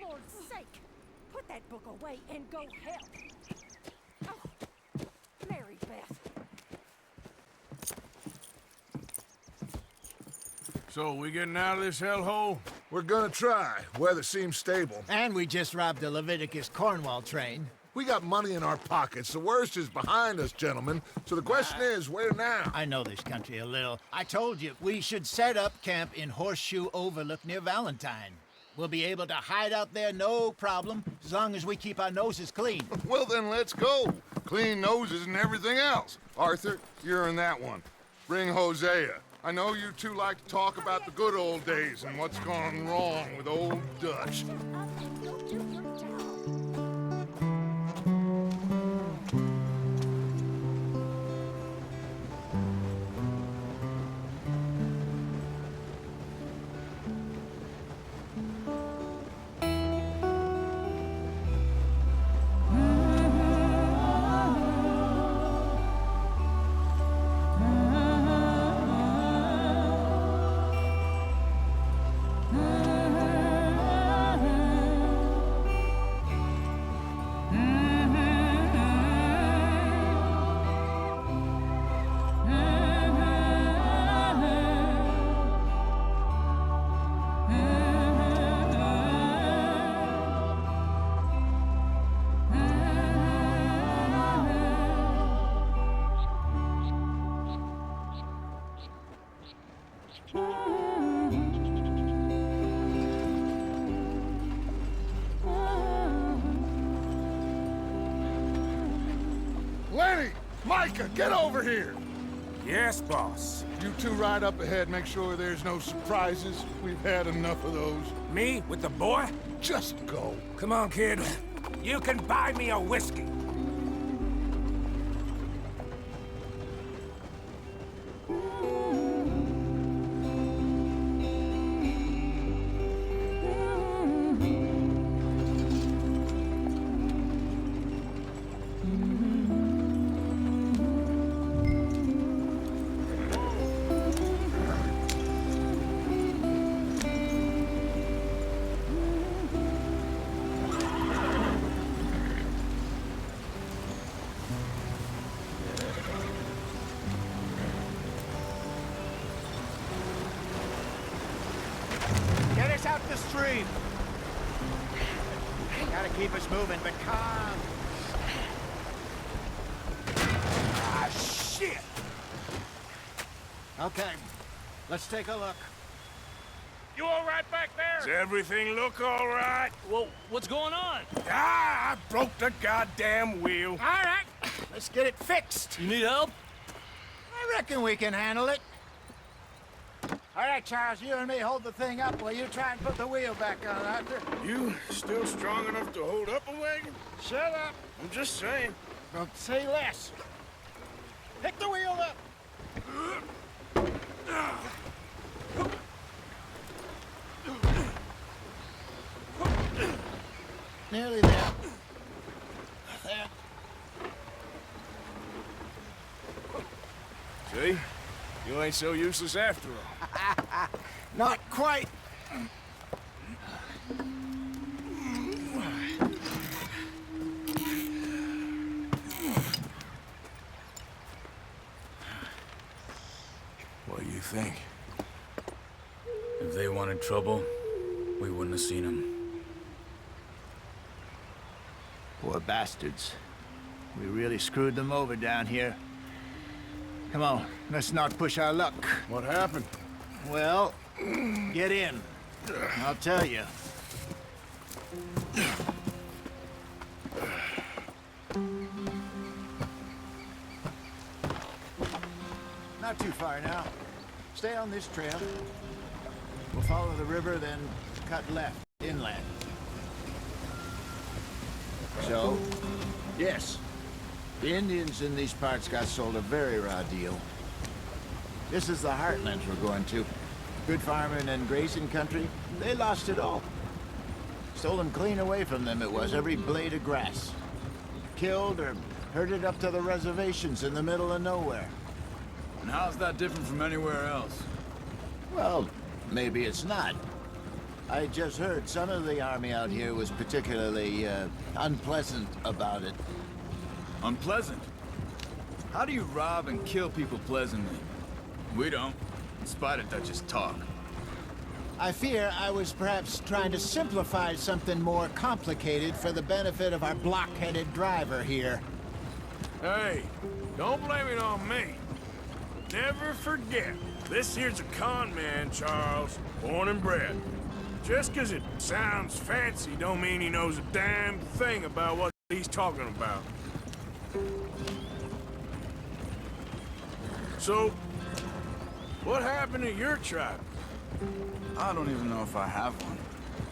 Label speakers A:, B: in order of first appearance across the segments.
A: Lord's sake! Put that book away and go help! Oh, Mary Beth.
B: So, we getting out of this hellhole?
C: We're gonna try. Weather seems stable.
D: And we just robbed the Leviticus Cornwall train.
C: We got money in our pockets. The worst is behind us, gentlemen. So the question is, where now?
D: I know this country a little. I told you, we should set up camp in Horseshoe Overlook near Valentine. We'll be able to hide out there, no problem, as long as we keep our noses clean.
E: Well, then let's go. Clean noses and everything else. Arthur, you're in that one. Bring Hosea. I know you two like to talk about the good old days and what's gone wrong with old Dutch.
A: Shut up and go do your job.
E: Lenny! Micah, get over here!
B: Yes, boss.
E: You two ride up ahead, make sure there's no surprises. We've had enough of those.
B: Me with the boy?
E: Just go.
B: Come on, kid. You can buy me a whiskey.
D: Get us out the stream. Gotta keep us moving, but calm.
B: Ah, shit!
D: Okay, let's take a look.
F: You all right back there?
B: Does everything look all right?
F: Well, what's going on?
B: Ah, I broke the goddamn wheel.
D: All right, let's get it fixed.
F: You need help?
D: I reckon we can handle it. All right, Charles, you and me hold the thing up while you try and put the wheel back on, Arthur.
B: You still strong enough to hold up a wagon?
D: Shut up.
B: I'm just saying.
D: Don't say less. Pick the wheel up. Nearly there. There.
B: See? You ain't so useless after all.
D: Not quite.
B: What do you think?
F: If they wanted trouble, we wouldn't have seen them.
D: Poor bastards. We really screwed them over down here. Come on, let's not push our luck.
B: What happened?
D: Well, get in. I'll tell you. Not too far now. Stay on this trail. We'll follow the river, then cut left, inland. So, yes, the Indians in these parts got sold a very raw deal. This is the heartlands we're going to. Good farming and grazing country, they lost it all. Stolen clean away from them it was, every blade of grass. Killed or herded up to the reservations in the middle of nowhere.
F: And how's that different from anywhere else?
D: Well, maybe it's not. I just heard some of the army out here was particularly, unpleasant about it.
F: Unpleasant? How do you rob and kill people pleasantly? We don't, in spite of Dutch's talk.
D: I fear I was perhaps trying to simplify something more complicated for the benefit of our block-headed driver here.
B: Hey, don't blame it on me. Never forget, this here's a con man, Charles, born and bred. Just 'cause it sounds fancy don't mean he knows a damn thing about what he's talking about. So, what happened to your tribe?
F: I don't even know if I have one.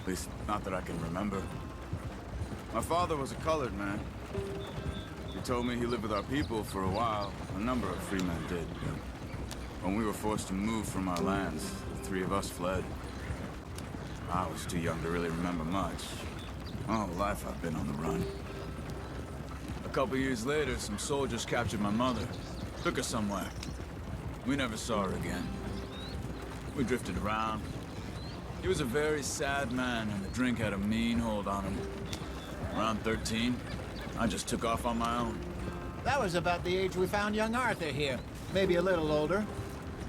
F: At least, not that I can remember. My father was a colored man. He told me he lived with our people for a while. A number of free men did. When we were forced to move from our lands, the three of us fled. I was too young to really remember much. My whole life I've been on the run. A couple years later, some soldiers captured my mother. Took her somewhere. We never saw her again. We drifted around. He was a very sad man, and the drink had a mean hold on him. Around 13, I just took off on my own.
D: That was about the age we found young Arthur here. Maybe a little older.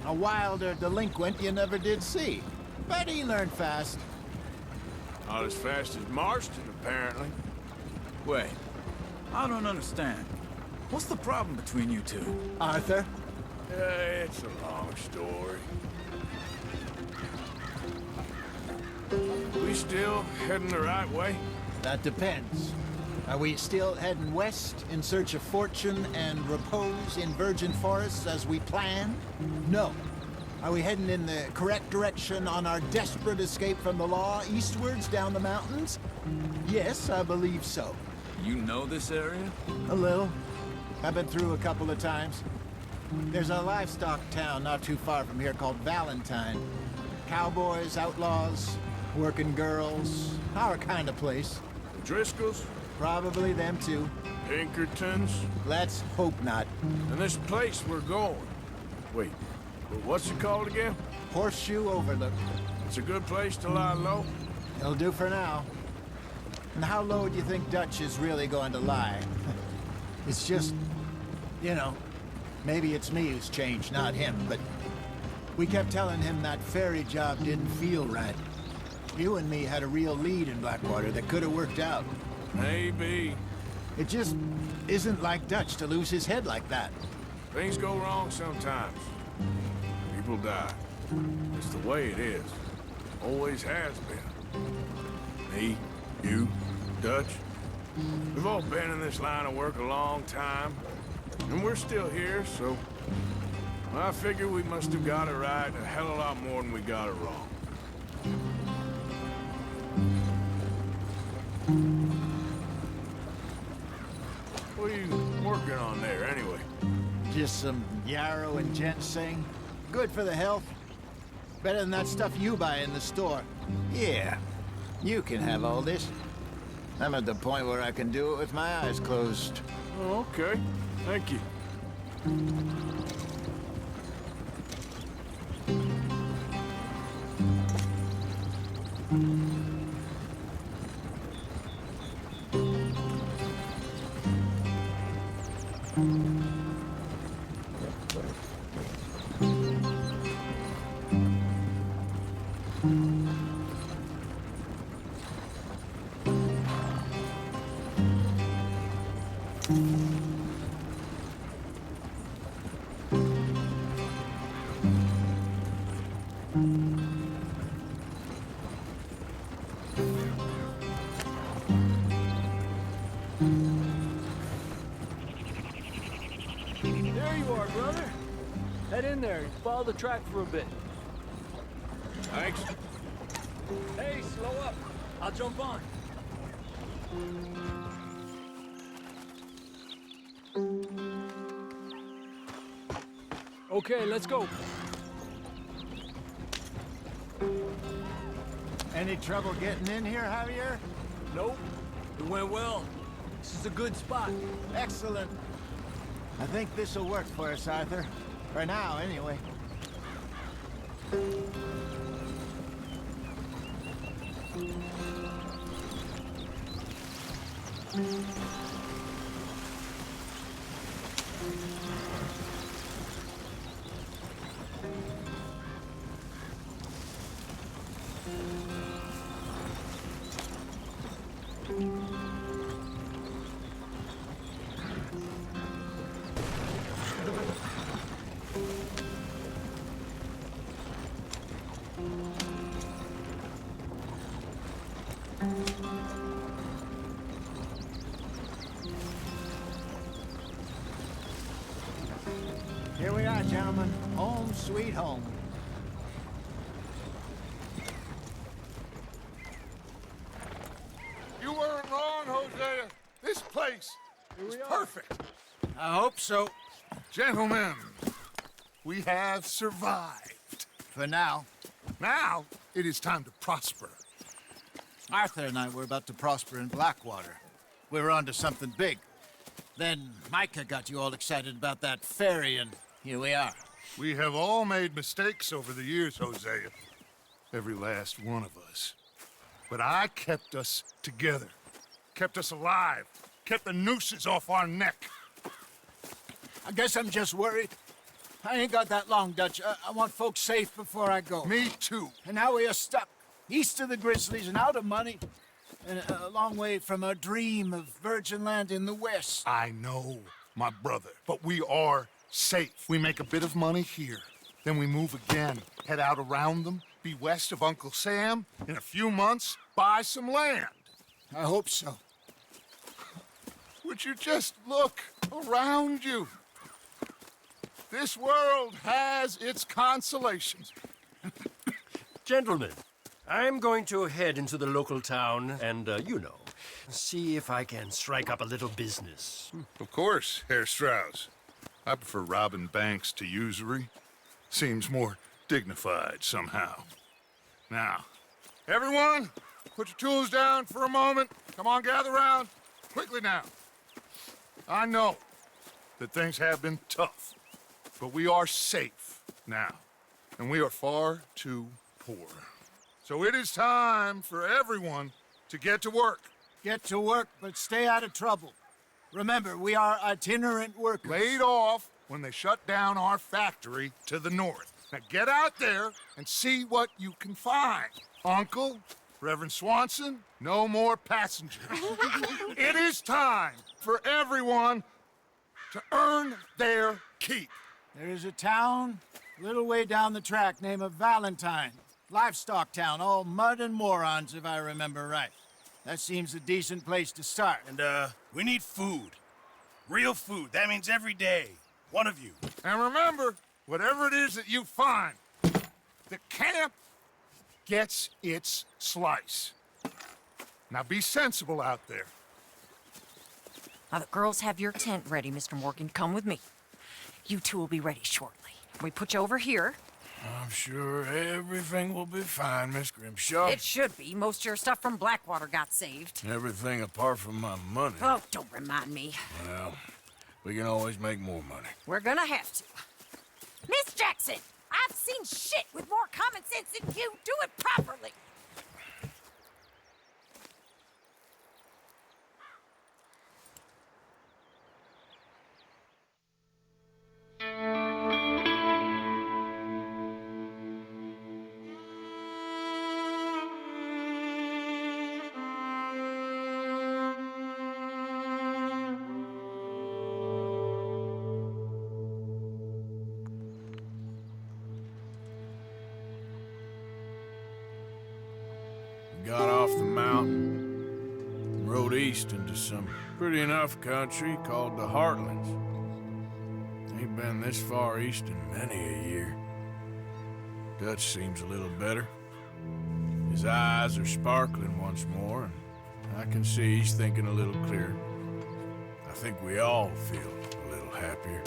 D: A wilder delinquent you never did see. But he learned fast.
B: Not as fast as Marston, apparently.
F: Wait, I don't understand. What's the problem between you two?
D: Arthur?
B: It's a long story. We still heading the right way?
D: That depends. Are we still heading west in search of fortune and repose in virgin forests as we planned? No. Are we heading in the correct direction on our desperate escape from the law eastwards down the mountains? Yes, I believe so.
F: You know this area?
D: A little. I've been through a couple of times. There's a livestock town not too far from here called Valentine. Cowboys, outlaws, working girls, our kind of place.
B: Driscolls?
D: Probably them too.
B: Pinkertons?
D: Let's hope not.
B: And this place we're going. Wait, what's it called again?
D: Horseshoe Overlook.
B: It's a good place to lie low?
D: It'll do for now. And how low do you think Dutch is really going to lie? It's just, you know, maybe it's me who's changed, not him, but we kept telling him that ferry job didn't feel right. You and me had a real lead in Blackwater that could have worked out.
B: Maybe.
D: It just isn't like Dutch to lose his head like that.
B: Things go wrong sometimes. People die. It's the way it is. Always has been. Me, you, Dutch. We've all been in this line of work a long time. And we're still here, so... I figure we must have got it right a hell of a lot more than we got it wrong. What are you working on there, anyway?
D: Just some yarrow and ginseng. Good for the health. Better than that stuff you buy in the store. Yeah, you can have all this. I'm at the point where I can do it with my eyes closed.
B: Oh, okay. Thank you.
G: There you are, brother. Head in there. Follow the track for a bit.
B: Thanks.
G: Hey, slow up. I'll jump on. Okay, let's go.
D: Any trouble getting in here, Javier?
G: Nope. It went well. This is a good spot.
D: Excellent. I think this'll work for us, Arthur. For now, anyway. Here we are, gentlemen. Home sweet home.
E: You weren't wrong, Hosea. This place is perfect.
D: I hope so.
E: Gentlemen, we have survived.
D: For now.
E: Now, it is time to prosper.
D: Arthur and I were about to prosper in Blackwater. We were onto something big. Then Micah got you all excited about that ferry, and here we are.
E: We have all made mistakes over the years, Hosea. Every last one of us. But I kept us together. Kept us alive. Kept the nooses off our neck.
D: I guess I'm just worried. I ain't got that long, Dutch. I want folks safe before I go.
E: Me too.
D: And now we are stuck, east of the Grizzlies and out of money, and a long way from our dream of virgin land in the west.
E: I know, my brother, but we are safe. We make a bit of money here. Then we move again, head out around them, be west of Uncle Sam. In a few months, buy some land.
D: I hope so.
E: Would you just look around you? This world has its consolations.
G: Gentlemen, I'm going to head into the local town and, see if I can strike up a little business.
E: Of course, Herr Strauss. I prefer robbing banks to usury. Seems more dignified somehow. Now, everyone, put your tools down for a moment. Come on, gather round. Quickly now. I know that things have been tough, but we are safe now, and we are far too poor. So it is time for everyone to get to work.
D: Get to work, but stay out of trouble. Remember, we are itinerant workers.
E: Laid off when they shut down our factory to the north. Now get out there and see what you can find. Uncle, Reverend Swanson, no more passengers. It is time for everyone to earn their keep.
D: There is a town a little way down the track named Valentine. Livestock town, all mud and morons, if I remember right. That seems a decent place to start.
H: And, we need food. Real food. That means every day. One of you.
E: And remember, whatever it is that you find, the camp gets its slice. Now be sensible out there.
A: Now, the girls have your tent ready, Mr. Morgan. Come with me. You two will be ready shortly. We put you over here.
B: I'm sure everything will be fine, Miss Grimshaw.
A: It should be. Most of your stuff from Blackwater got saved.
B: Everything apart from my money.
A: Oh, don't remind me.
B: Well, we can always make more money.
A: We're gonna have to. Miss Jackson, I've seen shit with more common sense than you. Do it properly.
B: Got off the mountain and rode east into some pretty enough country called the Heartlands. Ain't been this far east in many a year. Dutch seems a little better. His eyes are sparkling once more, and I can see he's thinking a little clearer. I think we all feel a little happier,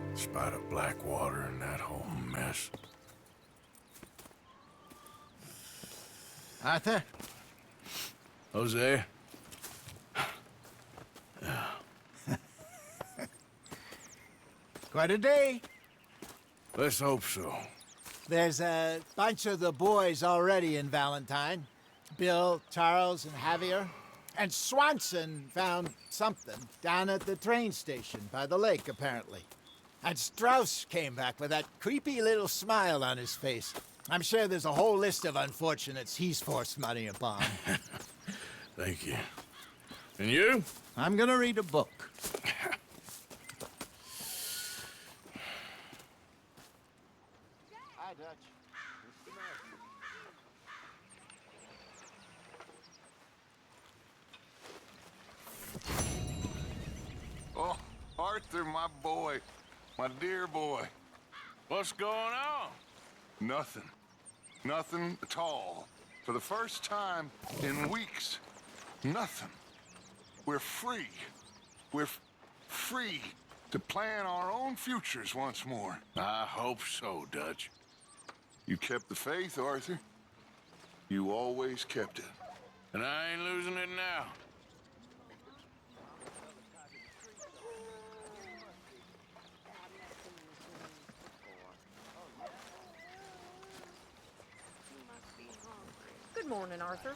B: in spite of Blackwater and that whole mess.
D: Arthur?
B: Jose?
D: Quite a day.
B: Let's hope so.
D: There's a bunch of the boys already in Valentine. Bill, Charles, and Javier. And Swanson found something down at the train station by the lake, apparently. And Strauss came back with that creepy little smile on his face. I'm sure there's a whole list of unfortunates he's forced money upon.
B: Thank you. And you?
D: I'm gonna read a book. Hi, Dutch.
E: Oh, Arthur, my boy. My dear boy.
B: What's going on?
E: Nothing. Nothing at all. For the first time in weeks, nothing. We're free. We're free to plan our own futures once more.
B: I hope so, Dutch.
E: You kept the faith, Arthur. You always kept it.
B: And I ain't losing it now.
A: Good morning, Arthur.